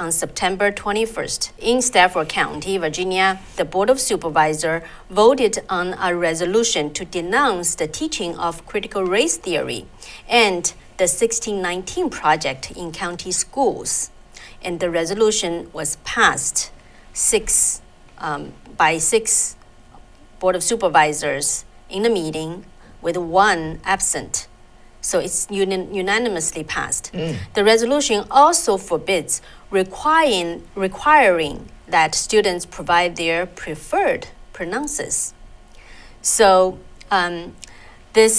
on September 21st, in Stafford County, Virginia, the Board of Supervisors voted on a resolution to denounce the teaching of critical race theory and the 1619 project in county schools. And the resolution was passed by 6 Board of Supervisors in the meeting with 1 absent. So it's unanimously passed. The resolution also forbids requiring that students provide their preferred pronouns. So they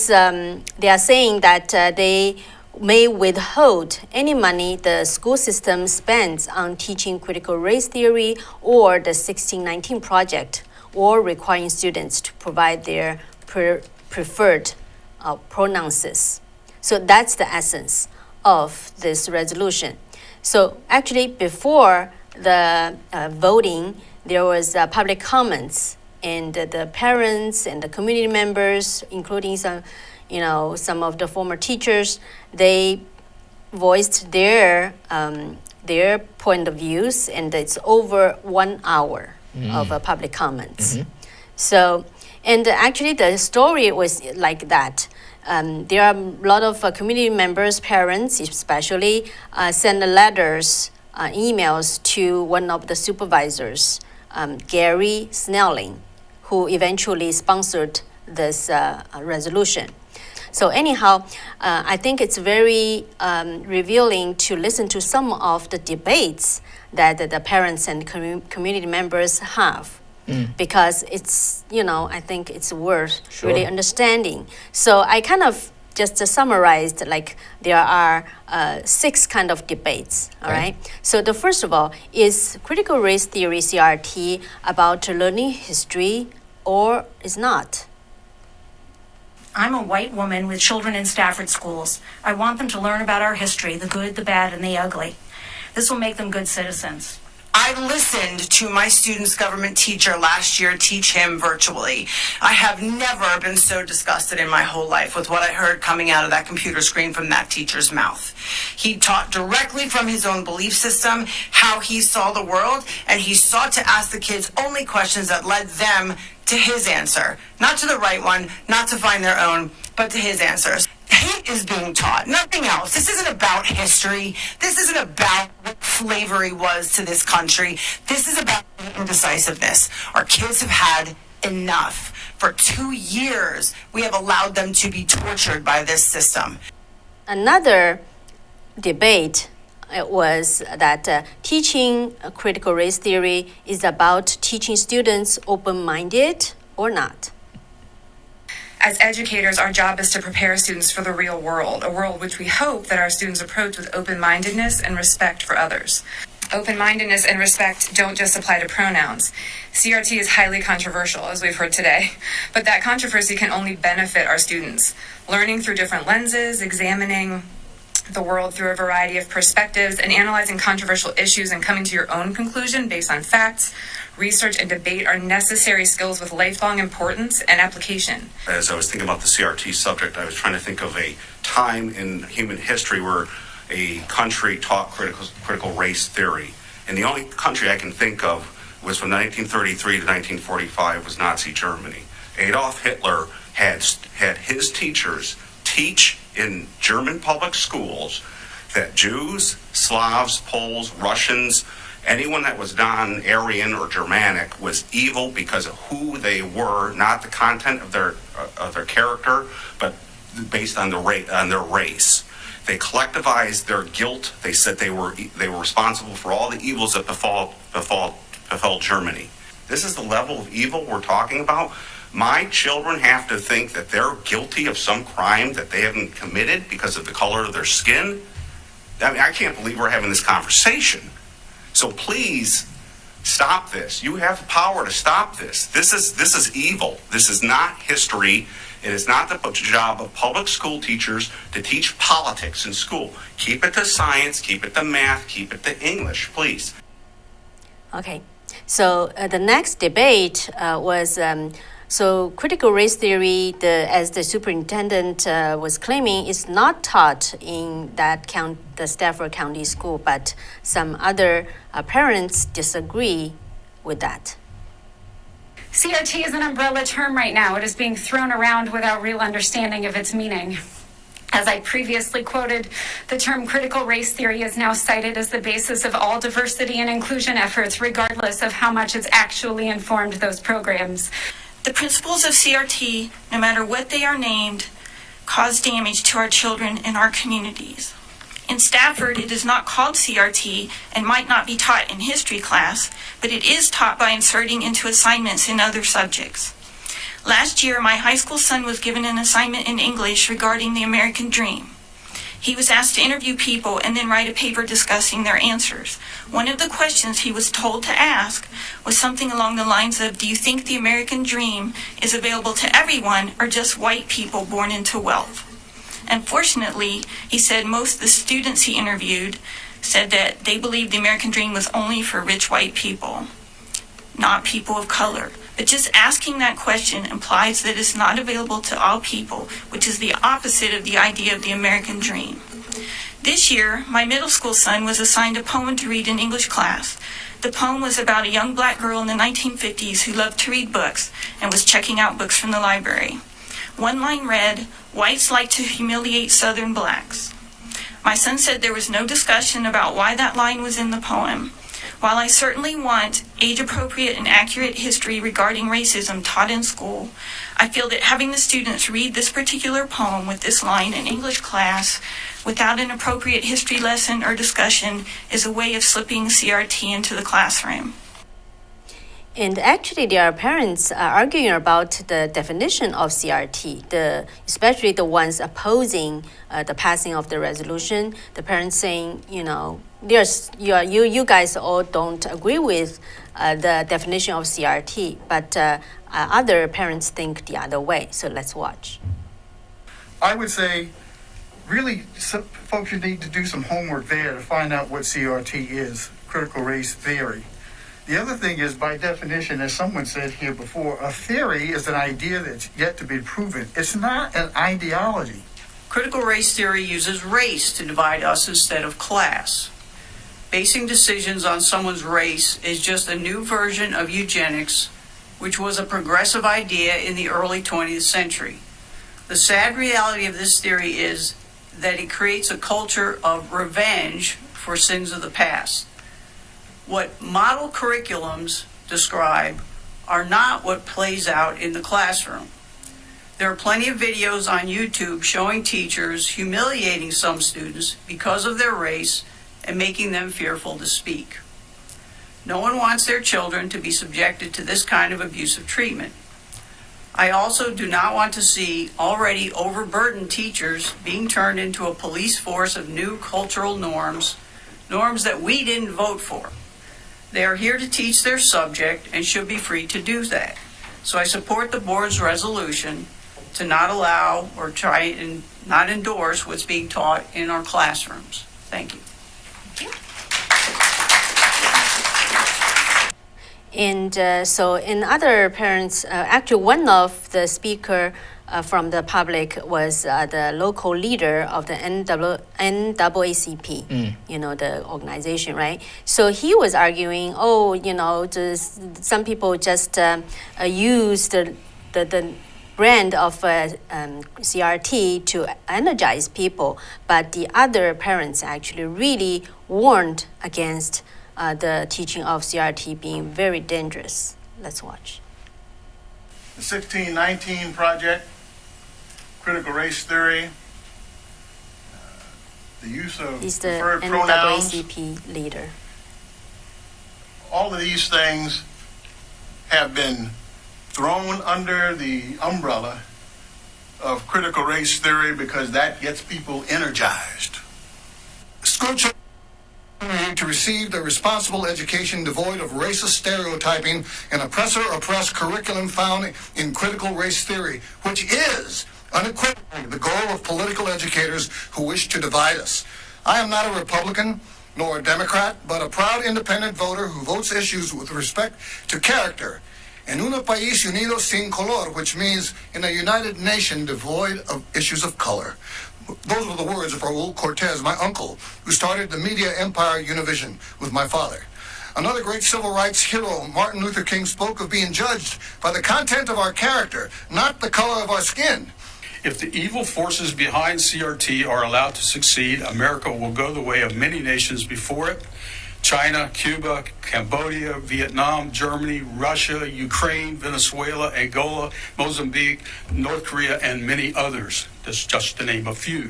are saying that they may withhold any money the school system spends on teaching critical race theory or the 1619 project, or requiring students to provide their preferred pronouns. So that's the essence of this resolution. So actually, before the voting, there was public comments, and the parents and the community members, including some of the former teachers, they voiced their point of views, and it's over 1 hour of public comments. So, and actually the story was like that. There are a lot of community members, parents especially, send letters, emails to one of the supervisors, Gary Snelling, who eventually sponsored this resolution. So anyhow, I think it's very revealing to listen to some of the debates that the parents and community members have. Because it's, I think it's worth really understanding. So I kind of just summarized, like there are 6 kind of debates, all right? So the first of all is critical race theory, CRT, about learning history or is not? I'm a white woman with children in Stafford schools. I want them to learn about our history, the good, the bad, and the ugly. This will make them good citizens. I listened to my student's government teacher last year teach him virtually. I have never been so disgusted in my whole life with what I heard coming out of that computer screen from that teacher's mouth. He taught directly from his own belief system, how he saw the world, and he sought to ask the kids only questions that led them to his answer. Not to the right one, not to find their own, but to his answers. Hate is being taught, nothing else. This isn't about history. This isn't about what slavery was to this country. This is about indecisiveness. Our kids have had enough. For 2 years, we have allowed them to be tortured by this system. Another debate was that teaching critical race theory is about teaching students open-minded or not. As educators, our job is to prepare students for the real world, a world which we hope that our students approach with open-mindedness and respect for others. Open-mindedness and respect don't just apply to pronouns. CRT is highly controversial, as we've heard today, but that controversy can only benefit our students. Learning through different lenses, examining the world through a variety of perspectives, and analyzing controversial issues and coming to your own conclusion based on facts, research, and debate are necessary skills with lifelong importance and application. As I was thinking about the CRT subject, I was trying to think of a time in human history where a country taught critical race theory. And the only country I can think of was from 1933 to 1945 was Nazi Germany. Adolf Hitler had his teachers teach in German public schools that Jews, Slavs, Poles, Russians, anyone that was non-Aryan or Germanic was evil because of who they were, not the content of their character, but based on their race. They collectivized their guilt. They said they were responsible for all the evils that befell Germany. This is the level of evil we're talking about. My children have to think that they're guilty of some crime that they haven't committed because of the color of their skin. I mean, I can't believe we're having this conversation. So please stop this. You have the power to stop this. This is evil. This is not history. It is not the job of public school teachers to teach politics in school. Keep it to science, keep it to math, keep it to English, please. Okay. So the next debate was So critical race theory, as the superintendent was claiming, is not taught in the Stafford County school, but some other parents disagree with that. CRT is an umbrella term right now. It is being thrown around without real understanding of its meaning. As I previously quoted, the term critical race theory is now cited as the basis of all diversity and inclusion efforts, regardless of how much it's actually informed those programs. The principles of CRT, no matter what they are named, cause damage to our children and our communities. In Stafford, it is not called CRT and might not be taught in history class, but it is taught by inserting into assignments in other subjects. Last year, my high school son was given an assignment in English regarding the American dream. He was asked to interview people and then write a paper discussing their answers. One of the questions he was told to ask was something along the lines of, do you think the American dream is available to everyone or just white people born into wealth? Unfortunately, he said most of the students he interviewed said that they believed the American dream was only for rich white people, not people of color. But just asking that question implies that it's not available to all people, which is the opposite of the idea of the American dream. This year, my middle school son was assigned a poem to read in English class. The poem was about a young black girl in the 1950s who loved to read books and was checking out books from the library. One line read, "Whites like to humiliate Southern blacks." My son said there was no discussion about why that line was in the poem. While I certainly want age-appropriate and accurate history regarding racism taught in school, I feel that having the students read this particular poem with this line in English class without an appropriate history lesson or discussion is a way of slipping CRT into the classroom. And actually, there are parents arguing about the definition of CRT, especially the ones opposing the passing of the resolution. The parents saying, you guys all don't agree with the definition of CRT, but other parents think the other way. So let's watch. I would say, really, folks, you need to do some homework there to find out what CRT is, critical race theory. The other thing is, by definition, as someone said here before, a theory is an idea that's yet to be proven. It's not an ideology. Critical race theory uses race to divide us instead of class. Basing decisions on someone's race is just a new version of eugenics, which was a progressive idea in the early 20th century. The sad reality of this theory is that it creates a culture of revenge for sins of the past. What model curriculums describe are not what plays out in the classroom. There are plenty of videos on YouTube showing teachers humiliating some students because of their race and making them fearful to speak. No one wants their children to be subjected to this kind of abusive treatment. I also do not want to see already overburdened teachers being turned into a police force of new cultural norms that we didn't vote for. They are here to teach their subject and should be free to do that. So I support the board's resolution to not allow or try and not endorse what's being taught in our classrooms. Thank you. And so in other parents, actually one of the speaker from the public was the local leader of the NAACP, the organization, right? So he was arguing, some people just use the brand of CRT to energize people, but the other parents actually really warned against the teaching of CRT being very dangerous. Let's watch. The 1619 Project, critical race theory, the use of He's the preferred pronouns. NAACP leader. All of these things have been thrown under the umbrella of critical race theory because that gets people energized. School children to receive the responsible education devoid of racist stereotyping and oppressor-oppressed curriculum found in critical race theory, which is unequivocally the goal of political educators who wish to divide us. I am not a Republican nor a Democrat, but a proud independent voter who votes issues with respect to character En un país unido sin color, which means in a united nation devoid of issues of color. Those were the words of Raul Cortez, my uncle, who started the media empire Univision with my father. Another great civil rights hero, Martin Luther King, spoke of being judged by the content of our character, not the color of our skin. If the evil forces behind CRT are allowed to succeed, America will go the way of many nations before it. China, Cuba, Cambodia, Vietnam, Germany, Russia, Ukraine, Venezuela, Angola, Mozambique, North Korea, and many others. That's just to name a few.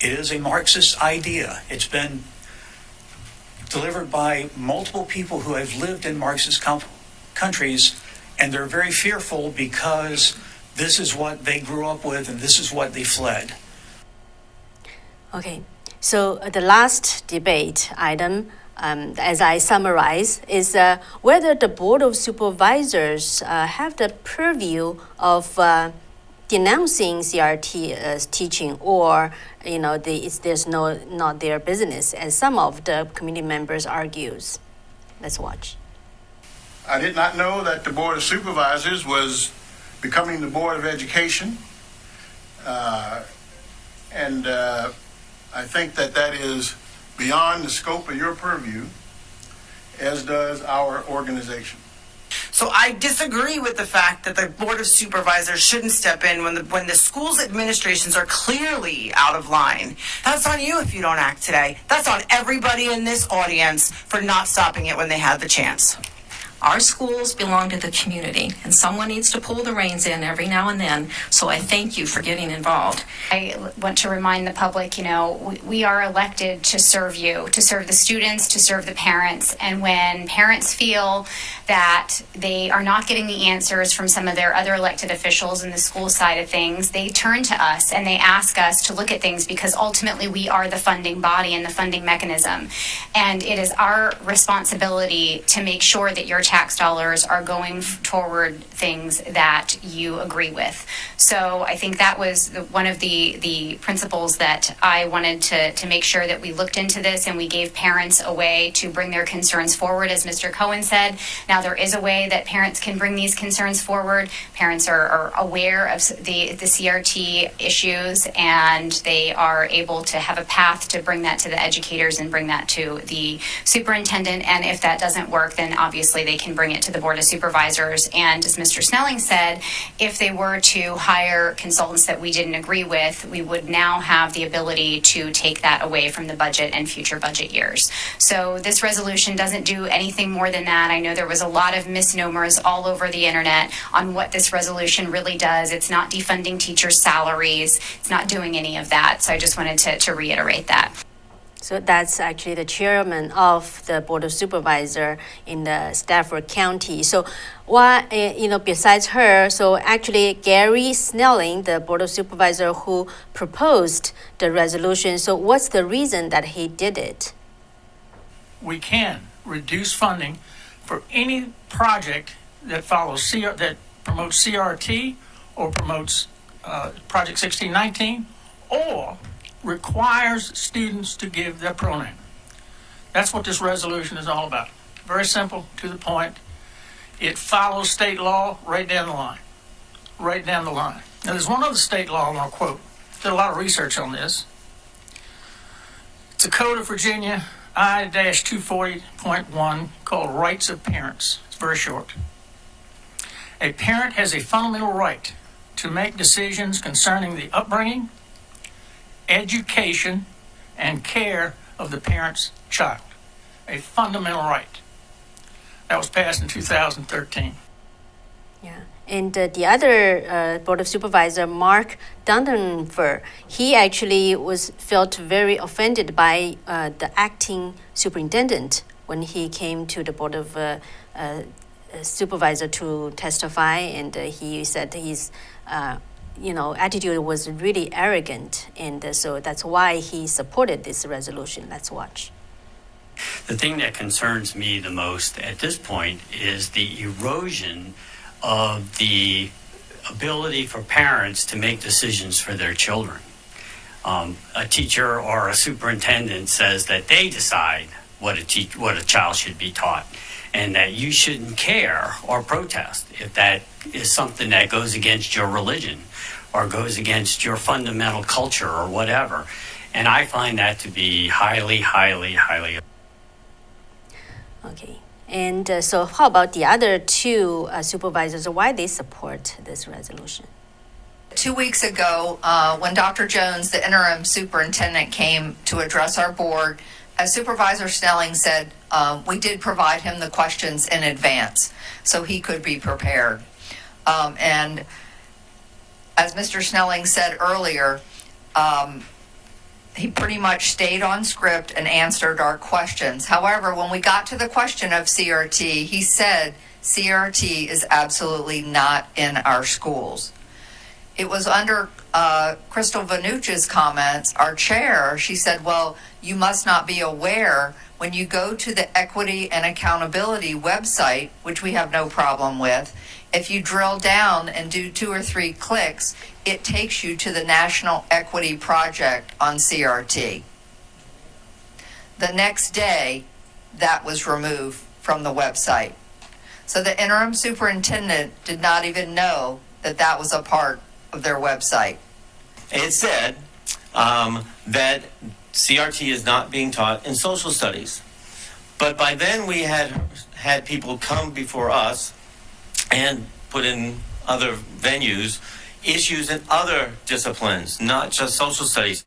It is a Marxist idea. It's been delivered by multiple people who have lived in Marxist countries, and they're very fearful because this is what they grew up with and this is what they fled. Okay, so the last debate item, as I summarize, is whether the Board of Supervisors have the purview of denouncing CRT teaching, or there's not their business, as some of the committee members argues. Let's watch. I did not know that the Board of Supervisors was becoming the Board of Education, and I think that is beyond the scope of your purview, as does our organization. So I disagree with the fact that the Board of Supervisors shouldn't step in when the school's administrations are clearly out of line. That's on you if you don't act today. That's on everybody in this audience for not stopping it when they had the chance. Our schools belong to the community, and someone needs to pull the reins in every now and then, so I thank you for getting involved. I want to remind the public, we are elected to serve you, to serve the students, to serve the parents. And when parents feel that they are not getting the answers from some of their other elected officials in the school side of things, they turn to us and they ask us to look at things, because ultimately we are the funding body and the funding mechanism. And it is our responsibility to make sure that your tax dollars are going toward things that you agree with. So I think that was one of the principles that I wanted to make sure that we looked into this, and we gave parents a way to bring their concerns forward, as Mr. Cohen said. Now there is a way that parents can bring these concerns forward. Parents are aware of the CRT issues, and they are able to have a path to bring that to the educators and bring that to the superintendent. And if that doesn't work, then obviously they can bring it to the Board of Supervisors. And as Mr. Snelling said, if they were to hire consultants that we didn't agree with, we would now have the ability to take that away from the budget and future budget years. So this resolution doesn't do anything more than that. I know there was a lot of misnomers all over the internet on what this resolution really does. It's not defunding teachers' salaries. It's not doing any of that. So I just wanted to reiterate that. So that's actually the chairman of the Board of Supervisors in the Stafford County. So what, besides her, so actually Gary Snelling, the Board of Supervisors who proposed the resolution. So what's the reason that he did it? We can reduce funding for any project that follows that promotes CRT or promotes Project 1619 or requires students to give their pronoun. That's what this resolution is all about. Very simple, to the point. It follows state law right down the line. Right down the line. Now there's one other state law, and I'll quote. Did a lot of research on this. It's a Code of Virginia, I-240.1, called Rights of Parents. It's very short. A parent has a fundamental right to make decisions concerning the upbringing, education, and care of the parent's child. A fundamental right. That was passed in 2013. Yeah. And the other Board of Supervisor, Mark Dundenfer, he actually felt very offended by the acting superintendent when he came to the Board of Supervisor to testify, and he said his attitude was really arrogant, and so that's why he supported this resolution. Let's watch. The thing that concerns me the most at this point is the erosion of the ability for parents to make decisions for their children. A teacher or a superintendent says that they decide what a child should be taught, and that you shouldn't care or protest if that is something that goes against your religion or goes against your fundamental culture or whatever. And I find that to be highly, highly, highly. Okay. And so how about the other two supervisors, why they support this resolution? 2 weeks ago, when Dr. Jones, the interim superintendent, came to address our board, as Supervisor Snelling said, we did provide him the questions in advance so he could be prepared. And as Mr. Snelling said earlier, he pretty much stayed on script and answered our questions. However, when we got to the question of CRT, he said CRT is absolutely not in our schools. It was under Crystal Vanucci's comments, our chair. She said, well, you must not be aware when you go to the Equity and Accountability website, which we have no problem with, if you drill down and do 2 or 3 clicks, it takes you to the National Equity Project on CRT. The next day, that was removed from the website. So the interim superintendent did not even know that that was a part of their website. It said that CRT is not being taught in social studies. But by then we had people come before us and put in other venues issues in other disciplines, not just social studies.